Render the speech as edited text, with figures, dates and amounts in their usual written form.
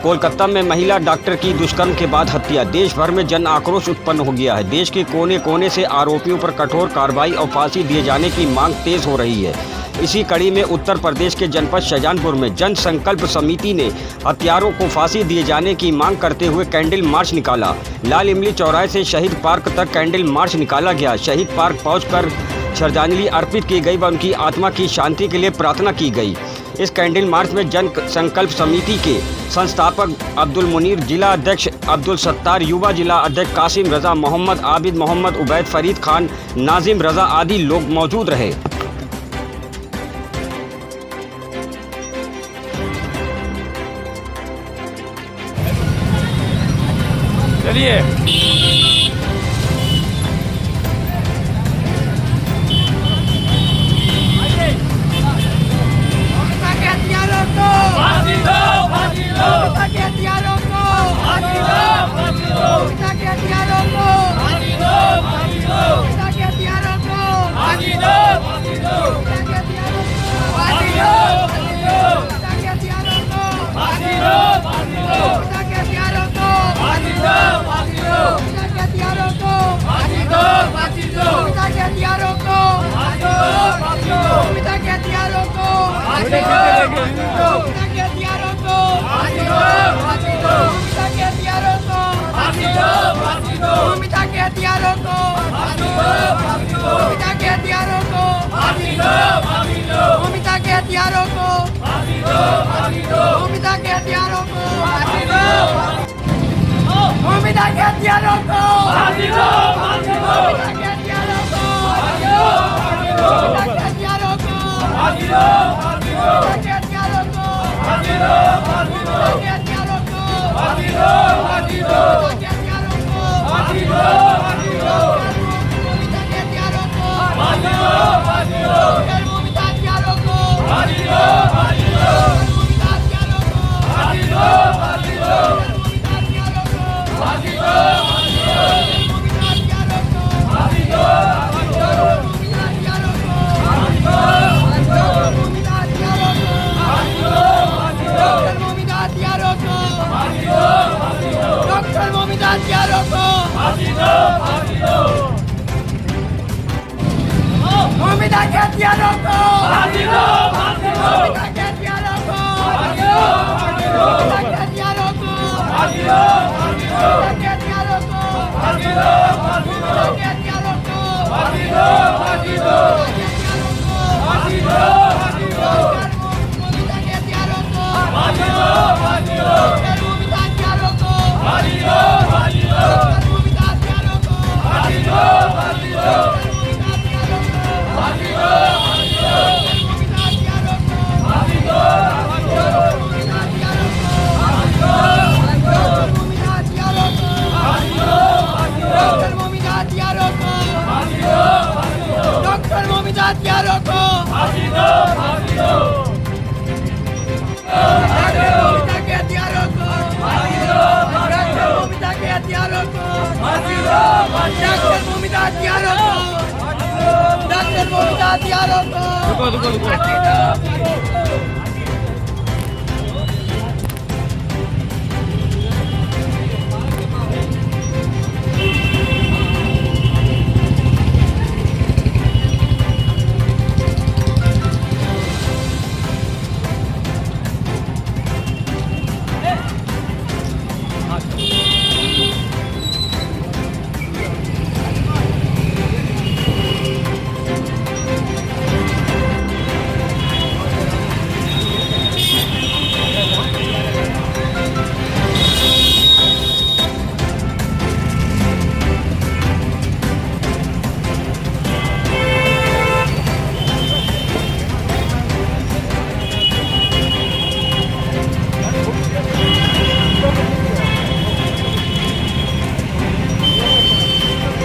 कोलकाता में महिला डॉक्टर की दुष्कर्म के बाद हत्या। देश भर में जन आक्रोश उत्पन्न हो गया है। देश के कोने कोने से आरोपियों पर कठोर कार्रवाई और फांसी दिए जाने की मांग तेज हो रही है। इसी कड़ी में उत्तर प्रदेश के जनपद शाहजहांपुर में जन संकल्प समिति ने हत्यारों को फांसी दिए जाने की मांग करते हुए कैंडल मार्च निकाला। लाल इमली चौराहे से शहीद पार्क तक कैंडल मार्च निकाला गया। शहीद पार्क पहुंचकर श्रद्धांजलि अर्पित की गई व उनकी आत्मा की शांति के लिए प्रार्थना की गई। इस कैंडल मार्च में जन संकल्प समिति के संस्थापक अब्दुल मुनीर, जिला अध्यक्ष अब्दुल सत्तार, युवा जिला अध्यक्ष कासिम रजा, मोहम्मद आबिद, मोहम्मद उबैद, फरीद खान, नाजिम रजा आदि लोग मौजूद रहे। चलिए रुको